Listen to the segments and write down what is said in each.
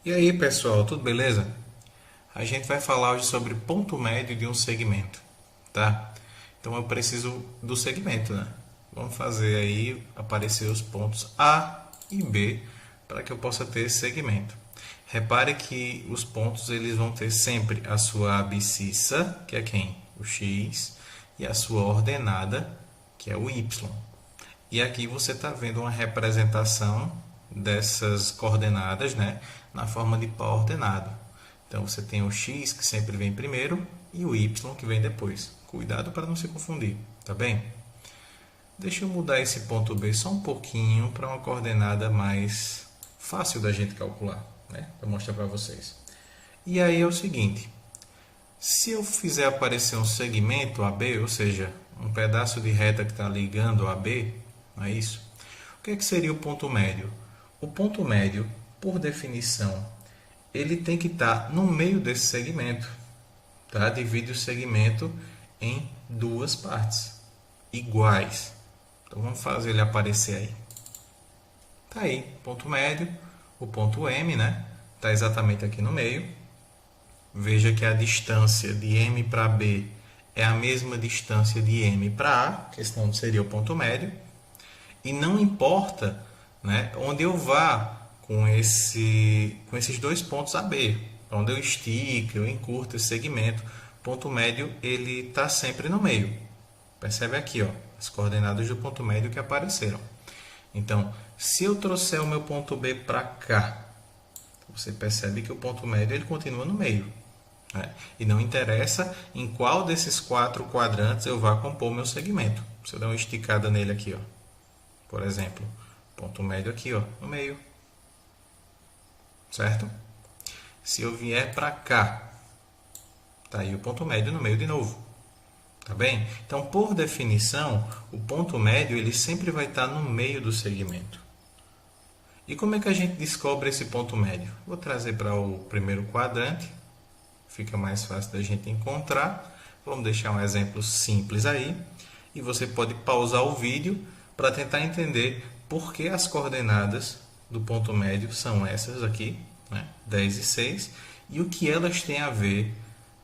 E aí, pessoal, tudo beleza? A gente vai falar hoje sobre ponto médio de um segmento, tá? Então eu preciso do segmento, né? Vamos fazer aí aparecer os pontos A e B para que eu possa ter esse segmento. Repare que os pontos eles vão ter sempre a sua abscissa, que é quem? O x, e a sua ordenada, que é o y. E aqui você está vendo uma representação dessas coordenadas, né, na forma de pau ordenado. Então você tem o x que sempre vem primeiro e o y que vem depois. Cuidado para não se confundir, tá bem? Deixa eu mudar esse ponto B só um pouquinho para uma coordenada mais fácil da gente calcular, né, para mostrar para vocês. E aí é o seguinte, se eu fizer aparecer um segmento AB, ou seja, um pedaço de reta que está ligando a B, não é isso? O que seria o ponto médio? O ponto médio, por definição, ele tem que estar no meio desse segmento. Tá? Divide o segmento em duas partes iguais. Então vamos fazer ele aparecer aí. Tá aí, ponto médio, o ponto M, né? Está exatamente aqui no meio. Veja que a distância de M para B é a mesma distância de M para A, que senão seria o ponto médio. E não importa, né, onde eu vá com esses dois pontos AB, onde eu estique, eu encurto esse segmento, ponto médio ele está sempre no meio. Percebe aqui, ó, as coordenadas do ponto médio que apareceram. Então, se eu trouxer o meu ponto B para cá, você percebe que o ponto médio ele continua no meio. Né? E não interessa em qual desses quatro quadrantes eu vá compor o meu segmento. Se eu der uma esticada nele aqui, ó, por exemplo, ponto médio aqui, ó, no meio. Certo? Se eu vier para cá, tá aí o ponto médio no meio de novo. Tá bem? Então, por definição, o ponto médio ele sempre vai estar no meio do segmento. E como é que a gente descobre esse ponto médio? Vou trazer para o primeiro quadrante, fica mais fácil da gente encontrar. Vamos deixar um exemplo simples aí. E você pode pausar o vídeo para tentar entender por que as coordenadas do ponto médio são essas aqui, né? 10 e 6, e o que elas têm a ver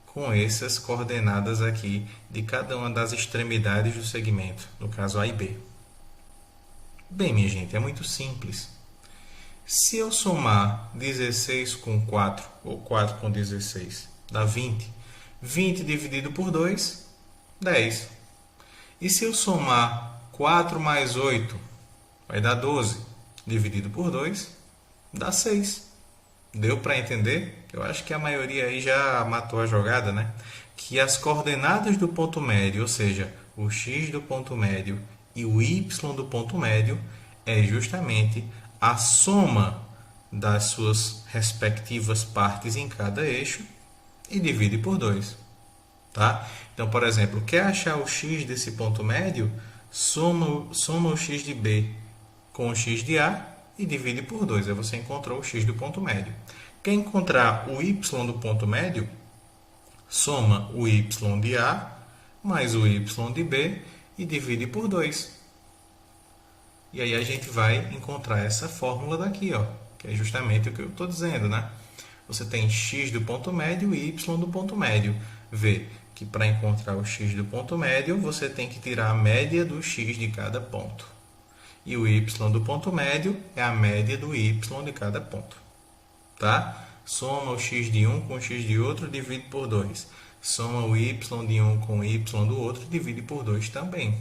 com essas coordenadas aqui de cada uma das extremidades do segmento, no caso A e B. Bem, minha gente, é muito simples. Se eu somar 16 com 4, ou 4 com 16, dá 20. 20 dividido por 2, 10. E se eu somar 4 mais 8, vai dar 12. Dividido por 2, dá 6. Deu para entender? Eu acho que a maioria aí já matou a jogada, né? Que as coordenadas do ponto médio, ou seja, o x do ponto médio e o y do ponto médio, é justamente a soma das suas respectivas partes em cada eixo e divide por 2. Tá? Então, por exemplo, quer achar o x desse ponto médio? Soma o x de B com o x de A e divide por 2. Aí você encontrou o x do ponto médio. Quer encontrar o y do ponto médio? Soma o y de A mais o y de B e divide por 2. E aí a gente vai encontrar essa fórmula daqui, ó, que é justamente o que eu estou dizendo, né? Você tem x do ponto médio e y do ponto médio. Vê que para encontrar o x do ponto médio, você tem que tirar a média do x de cada ponto. E o y do ponto médio é a média do y de cada ponto. Tá? Soma o x de um com o x de outro, divide por 2. Soma o y de um com o y do outro, divide por 2 também.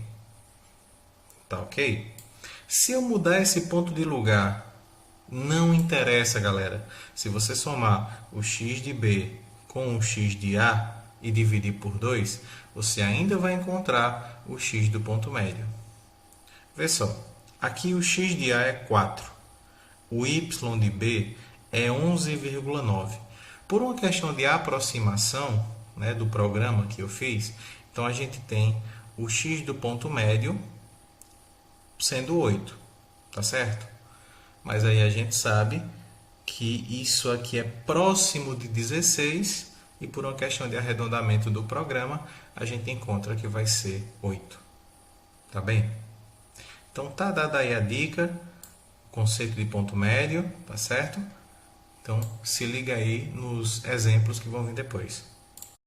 Tá ok? Se eu mudar esse ponto de lugar, não interessa, galera. Se você somar o x de B com o x de A e dividir por 2, você ainda vai encontrar o x do ponto médio. Vê só, aqui o x de A é 4, o y de B é 11,9. Por uma questão de aproximação, né, do programa que eu fiz, então a gente tem o x do ponto médio sendo 8, tá certo? Mas aí a gente sabe que isso aqui é próximo de 16 e por uma questão de arredondamento do programa, a gente encontra que vai ser 8. Tá bem? Então tá dada aí a dica, o conceito de ponto médio, tá certo? Então, se liga aí nos exemplos que vão vir depois.